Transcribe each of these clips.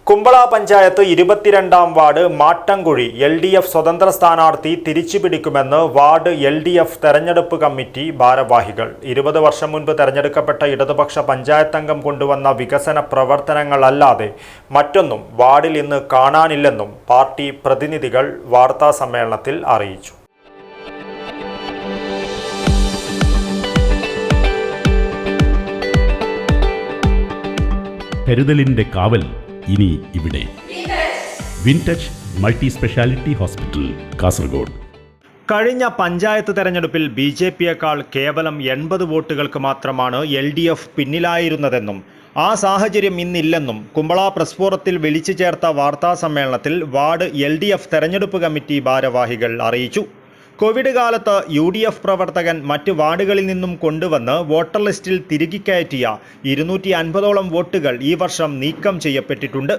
Kumbla panchayat 22-ാം ward മാട്ടംകുഴി LDF സ്വതന്ത്ര സ്ഥാനാർത്ഥി തിരിച്ചുപിടിക്കുമെന്ന് ward LDF തെരഞ്ഞെടുപ്പ് കമ്മിറ്റി ഭാരവാഹികൾ. 20 വർഷം മുൻപ് തെരഞ്ഞെടുക്കപ്പെട്ട ഇടതുപക്ഷ പഞ്ചായത്തംഗം കൊണ്ടുവന്ന വികസന പ്രവർത്തനങ്ങളല്ലാതെ മറ്റൊന്നും വാർഡിൽ ഇന്ന് കാണാനില്ലെന്നും പാർട്ടി പ്രതിനിധികൾ വാർത്താസമ്മേളനത്തിൽ അറിയിച്ചു. കരുതലിന്റെ കാവൽ ഇനി ഇവിടെ. വിൻടച്ച് മൾട്ടി സ്പെഷ്യാലിറ്റി ഹോസ്പിറ്റൽ, കാസർഗോഡ്. കഴിഞ്ഞ പഞ്ചായത്ത് തെരഞ്ഞെടുപ്പിൽ BJPയേക്കാൾ കേവലം 80 വോട്ടുകൾക്ക് മാത്രമാണ് LDF പിന്നിലായിരുന്നതെന്നും ആ സാഹചര്യം ഇന്നില്ലെന്നും കുമ്പള പ്രസ് ഫോറത്തിൽ വിളിച്ചു ചേർത്ത വാർത്താസമ്മേളനത്തിൽ വാർഡ് LDF തെരഞ്ഞെടുപ്പ് കമ്മിറ്റി ഭാരവാഹികൾ അറിയിച്ചു. കോവിഡ് കാലത്ത് UDF പ്രവർത്തകൻ മറ്റ് വാർഡുകളിൽ നിന്നും കൊണ്ടുവന്ന് വോട്ടർ ലിസ്റ്റിൽ തിരികെ കയറ്റിയ 250ഓളം വോട്ടുകൾ ഈ വർഷം നീക്കം ചെയ്യപ്പെട്ടിട്ടുണ്ട്.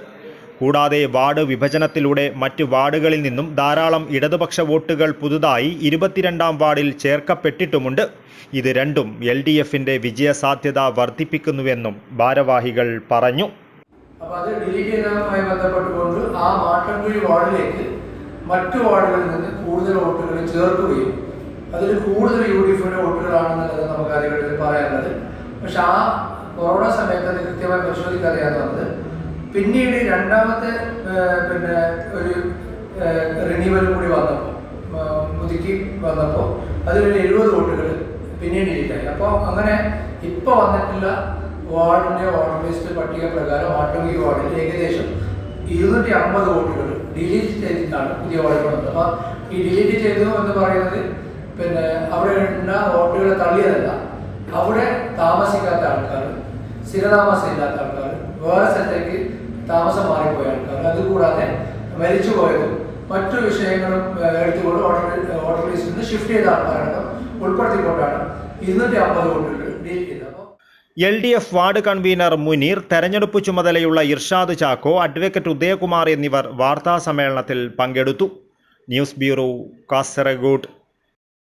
കൂടാതെ വാർഡ് വിഭജനത്തിലൂടെ മറ്റ് വാർഡുകളിൽ നിന്നും ധാരാളം ഇടതുപക്ഷ വോട്ടുകൾ പുതുതായി 22-ാം വാർഡിൽ ചേർക്കപ്പെട്ടിട്ടുമുണ്ട്. ഇത് രണ്ടും LDFന്റെ വിജയസാധ്യത വർദ്ധിപ്പിക്കുന്നുവെന്നും ഭാരവാഹികൾ പറഞ്ഞു. അത് ഡിലീറ്റ് ചെയ്തതുമായി ബന്ധപ്പെട്ടുകൊണ്ട് ആ മാട്ടംകുഴി വാർഡിലേക്ക് മറ്റു വാർഡുകളിൽ നിന്ന് കൂടുതൽ വോട്ടുകൾ ചേർക്കുകയും അതിൽ കൂടുതൽ UDFന്റെ വോട്ടുകളാണെന്നുള്ളത് നമുക്ക് ആദ്യഘട്ടത്തിൽ പറയാനുള്ളത്. പക്ഷെ ആ കൊറോണ സമയത്ത് അത് കൃത്യമായി പരിശോധിക്കാതെയാണ് വന്നത്. പിന്നീട് രണ്ടാമത്തെ ഒരു റിന്യൂവൽ കൂടി വന്നപ്പോൾ പുതുക്കി വന്നപ്പോൾ അതിലൊരു 70 വോട്ടുകൾ പിന്നീട് ഡിലീറ്റായി. അപ്പോൾ അങ്ങനെ ഇപ്പോൾ വന്നിട്ടുള്ള വാർഡിൻ്റെ വോട്ടർ ലിസ്റ്റ് പട്ടിക പ്രകാരം മാട്ടംകുഴി വാർഡിൽ ഏകദേശം 250 വോട്ടുകൾ ഡിലീറ്റ് ചെയ്തിട്ടാണ് പുതിയ വാർഡുകൾ വന്നത്. അപ്പോൾ ഈ ഡിലീറ്റ് ചെയ്തു എന്ന് പറയുന്നത് അവിടെ ഉള്ള വോട്ടുകളെ തള്ളിയതല്ല, അവിടെ താമസിക്കാത്ത ആൾക്കാർ, സ്ഥിരതാമസം ഇല്ലാത്ത ആൾക്കാർ, വേറെ സ്ഥലത്തേക്ക് താമസം മാറിപ്പോയ ആൾക്കാർ, അതുകൂടാതെ മരിച്ചു പോയതും മറ്റു വിഷയങ്ങളും എടുത്തുകൊണ്ട് വോട്ടർ ലിസ്റ്റിൽ നിന്ന് ഷിഫ്റ്റ് ചെയ്ത ആൾക്കാരടക്കം ഉൾപ്പെടുത്തിക്കൊണ്ടാണ് 250 വോട്ടുകൾ ഡിലീറ്റ് ചെയ്തത്. LDF വാർഡ് കൺവീനർ മുനീർ, തെരഞ്ഞെടുപ്പ് ചുമതലയുള്ള ഇർഷാദ് ചാക്കോ, അഡ്വക്കേറ്റ് ഉദയകുമാർ എന്നിവർ വാർത്താസമ്മേളനത്തിൽ പങ്കെടുത്തു. News bureau, Kasaragod.